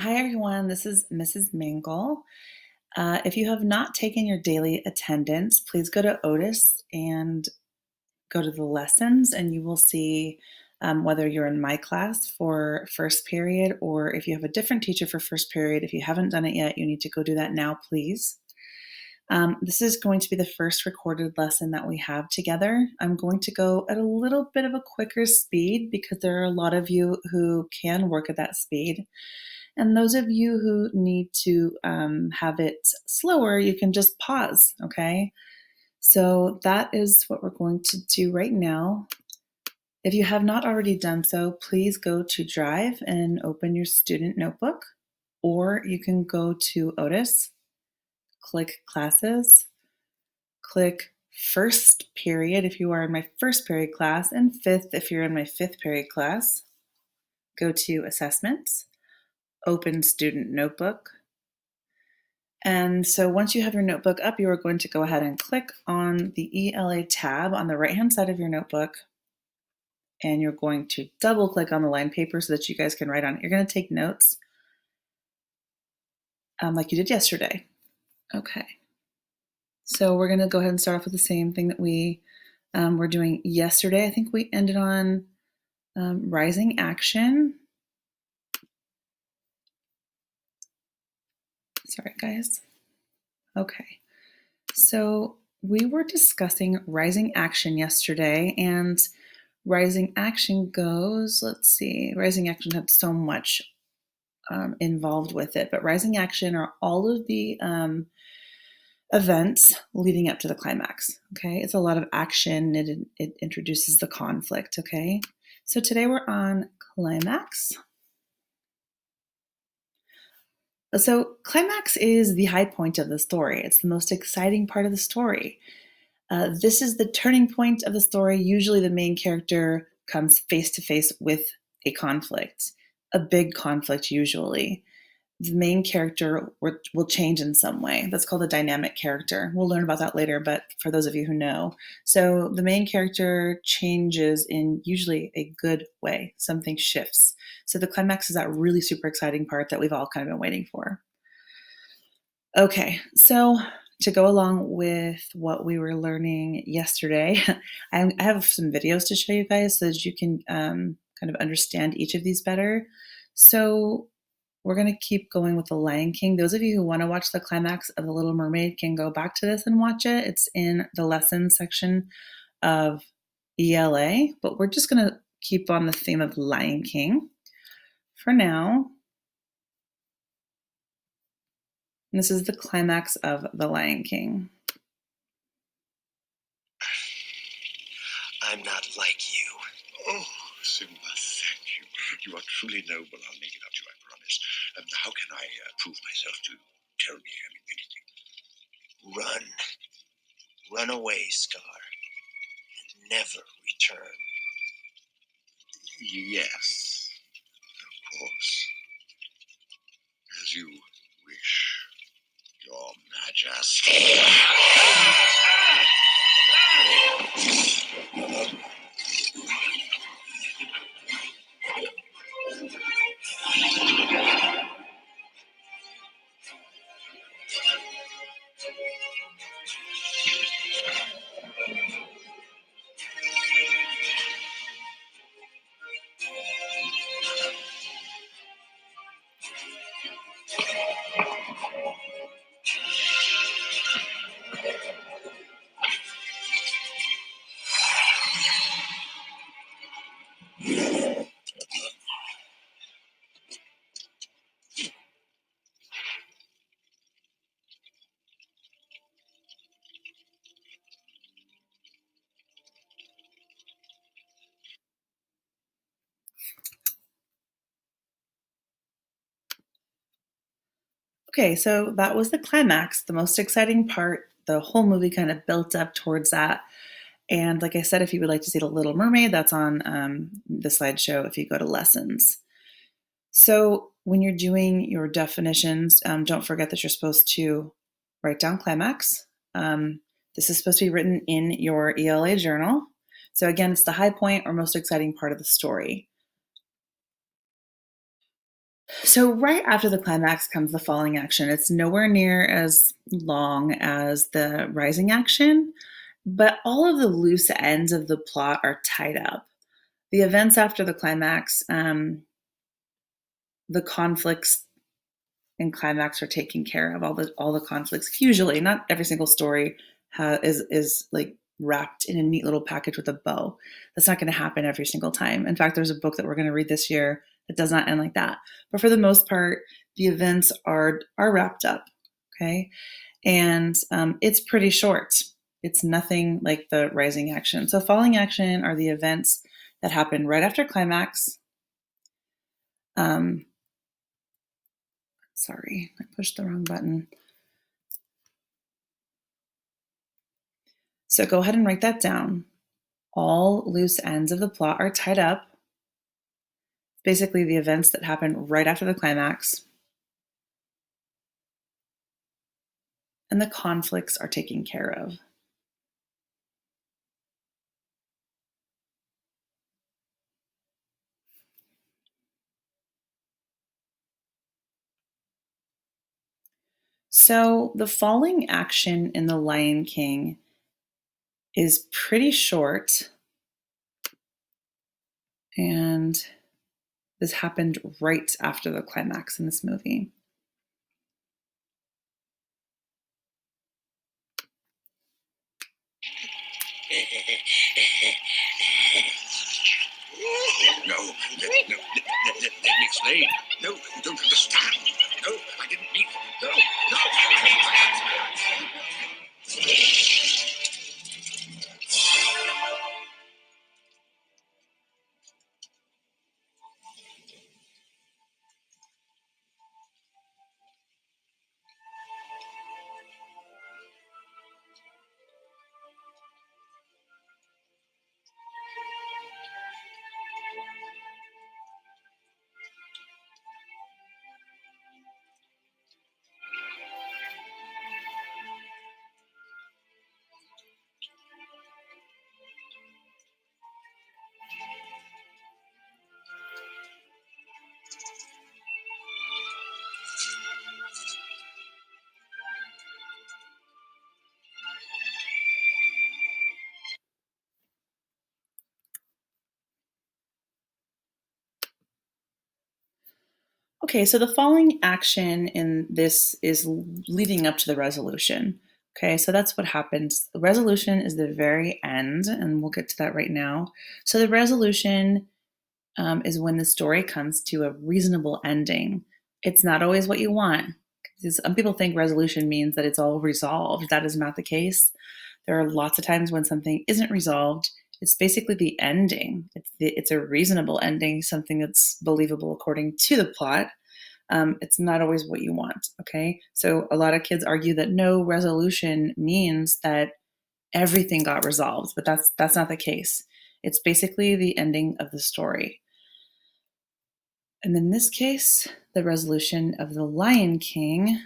Hi, everyone. This is Mrs. Mangle. If you have not taken your daily attendance, please go to Otis and go to the lessons, and you will see whether you're in my class for first period or if you have a different teacher for first period. If you haven't done it yet, you need to go do that now, please. This is going to be the first recorded lesson that we have together. I'm going to go at a little bit of a quicker speed because there are a lot of you who can work at that speed. And those of you who need to have it slower, you can just pause, okay? So that is what we're going to do right now. If you have not already done so, please go to Drive and open your student notebook, or you can go to Otis, click Classes, click First Period if you are in my first period class, and Fifth if you're in my fifth period class. Go to Assessments, open Student Notebook. And so once you have your notebook up, you are going to go ahead and click on the ELA tab on the right-hand side of your notebook, and you're going to double click on the line paper so that you guys can write on it. You're going to take notes like you did yesterday. Okay. So we're going to go ahead and start off with the same thing that we were doing yesterday. I think we ended on rising action. Sorry, guys. Okay. So we were discussing rising action yesterday, and rising action goes, let's see, rising action had so much involved with it, but rising action are all of the events leading up to the climax, okay? It's a lot of action, it introduces the conflict, okay? So today we're on climax. So climax is the high point of the story. It's the most exciting part of the story. This is the turning point of the story. Usually the main character comes face to face with a conflict, a big conflict usually. The main character will change in some way. That's called a dynamic character. We'll learn about that later, but for those of you who know. So the main character changes in usually a good way. Something shifts. So the climax is that really super exciting part that we've all kind of been waiting for. Okay, so to go along with what we were learning yesterday, I have some videos to show you guys so that you can kind of understand each of these better. So we're going to keep going with The Lion King. Those of you who want to watch the climax of The Little Mermaid can go back to this and watch it. It's in the lesson section of ELA, but we're just going to keep on the theme of Lion King for now. And this is the climax of The Lion King. I'm not like you. Oh, Simba, thank you. You are truly noble. I'll make it up to you, I promise. How can I prove myself to you? Tell me, anything. Run. Run away, Scar. And never return. Yes, of course. As you wish, Your Majesty. Okay, so that was the climax, the most exciting part. The whole movie kind of built up towards that. And like I said, if you would like to see The Little Mermaid, that's on the slideshow if you go to lessons. So when you're doing your definitions, don't forget that you're supposed to write down climax. This is supposed to be written in your ELA journal. So again, it's the high point or most exciting part of the story. So right after the climax comes the falling action. It's nowhere near as long as the rising action, but all of the loose ends of the plot are tied up. The events after the climax, the conflicts and climax are taken care of. All the conflicts. Usually, not every single story is like wrapped in a neat little package with a bow. That's not going to happen every single time. In fact, there's a book that we're going to read this year that does not end like that. But for the most part, the events are wrapped up. Okay, and it's pretty short. It's nothing like the rising action. So falling action are the events that happen right after climax. Um, Sorry, I pushed the wrong button. So go ahead and write that down. All loose ends of the plot are tied up. Basically, the events that happen right after the climax, and the conflicts are taken care of. So the falling action in The Lion King is pretty short, and this happened right after the climax in this movie. No, let me explain. No, you don't understand. No, I didn't mean. No, no. Okay, so the falling action in this is leading up to the resolution. Okay, so that's what happens. The resolution is the very end, and we'll get to that right now. So the resolution is when the story comes to a reasonable ending. It's not always what you want. Some people think resolution means that it's all resolved. That is not the case. There are lots of times when something isn't resolved. It's basically the ending. It's a reasonable ending, something that's believable according to the plot. It's not always what you want. Okay, so a lot of kids argue that no resolution means that everything got resolved, but that's not the case. It's basically the ending of the story. And in this case, the resolution of The Lion King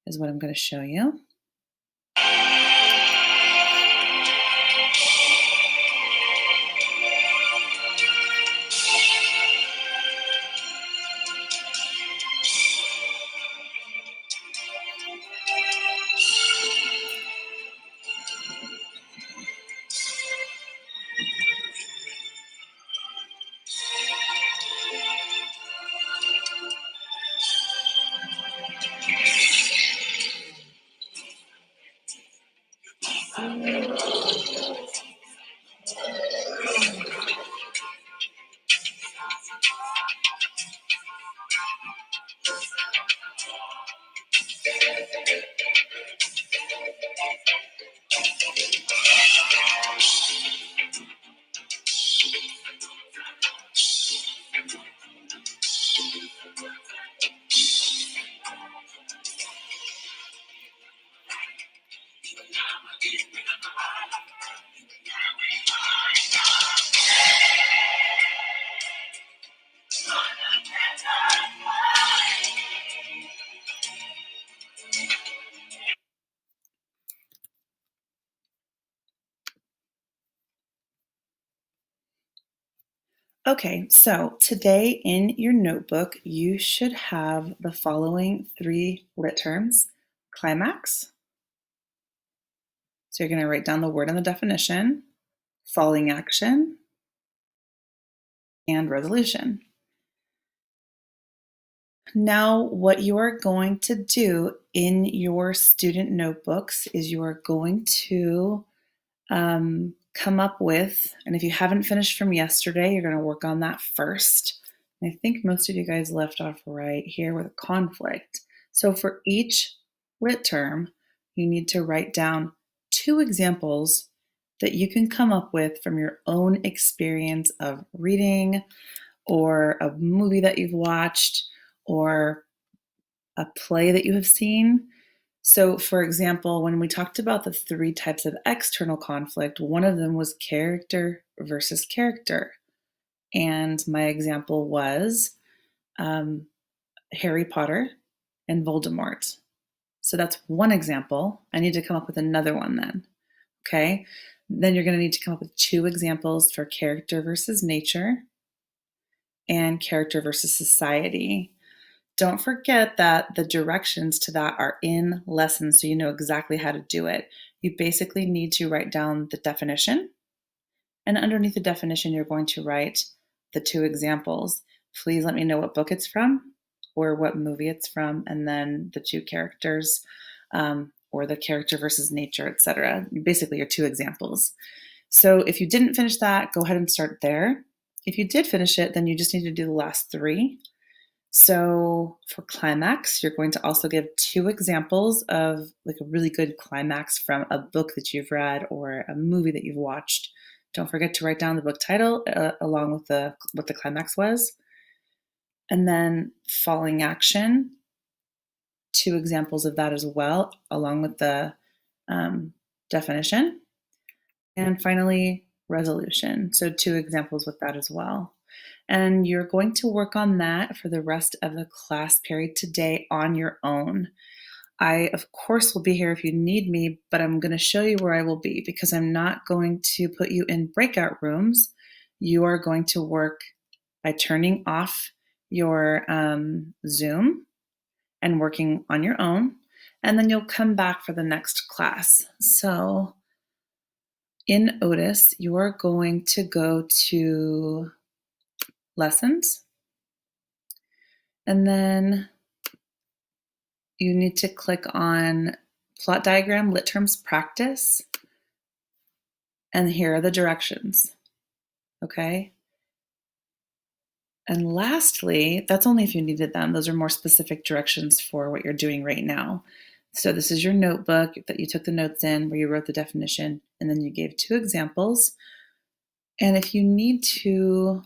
is what I'm going to show you. Okay, so today in your notebook, you should have the following three lit terms: climax. So you're going to write down the word and the definition, falling action, and resolution. Now, what you are going to do in your student notebooks is you are going to come up with, and if you haven't finished from yesterday, you're going to work on that first. And I think most of you guys left off right here with a conflict. So for each lit term, you need to write down two examples that you can come up with from your own experience of reading or a movie that you've watched or a play that you have seen. So, for example, when we talked about the three types of external conflict, one of them was character versus character. And my example was um, Harry Potter and Voldemort. So that's one example. I need to come up with another one then. Okay. Then you're going to need to come up with two examples for character versus nature and character versus society. Don't forget that the directions to that are in lessons so you know exactly how to do it. You basically need to write down the definition, and underneath the definition, you're going to write the two examples. Please let me know what book it's from or what movie it's from, and then the two characters or the character versus nature, etc. Basically, your two examples. So if you didn't finish that, go ahead and start there. If you did finish it, then you just need to do the last three. So for climax, you're going to also give two examples of like a really good climax from a book that you've read or a movie that you've watched. Don't forget to write down the book title along with what the climax was. And then falling action, two examples of that as well, along with the definition. And finally, resolution. So two examples with that as well. And you're going to work on that for the rest of the class period today on your own. I, of course, will be here if you need me, but I'm going to show you where I will be because I'm not going to put you in breakout rooms. You are going to work by turning off your Zoom and working on your own, and then you'll come back for the next class. So in Otis, you are going to go to lessons, and then you need to click on plot diagram, lit terms practice, and here are the directions, okay? And lastly, that's only if you needed them. Those are more specific directions for what you're doing right now. So this is your notebook that you took the notes in where you wrote the definition, and then you gave two examples. And if you need to,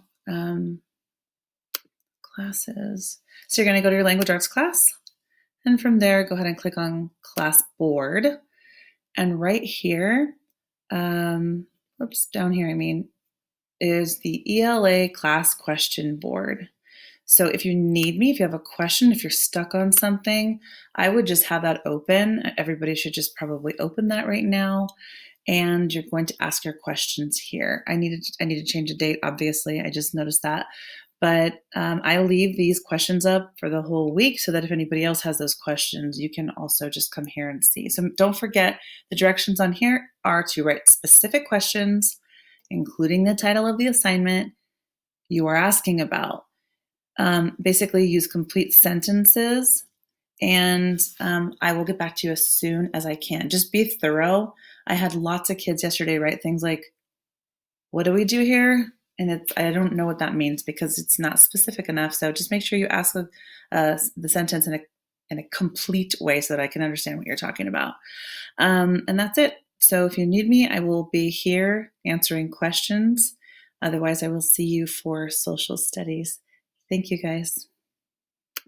classes, so you're gonna go to your language arts class, and from there, go ahead and click on class board. And right here, down here, is the ELA class question board. So if you need me, if you have a question, if you're stuck on something, I would just have that open. Everybody should just probably open that right now. And you're going to ask your questions here. I need to change a date, obviously. I just noticed that. But I leave these questions up for the whole week so that if anybody else has those questions, you can also just come here and see. So don't forget, the directions on here are to write specific questions, including the title of the assignment you are asking about. Basically, use complete sentences, and I will get back to you as soon as I can. Just be thorough. I had lots of kids yesterday write things like, "What do we do here?" And I don't know what that means because it's not specific enough. So just make sure you ask the sentence in a complete way so that I can understand what you're talking about. And that's it. So if you need me, I will be here answering questions. Otherwise, I will see you for social studies. Thank you, guys.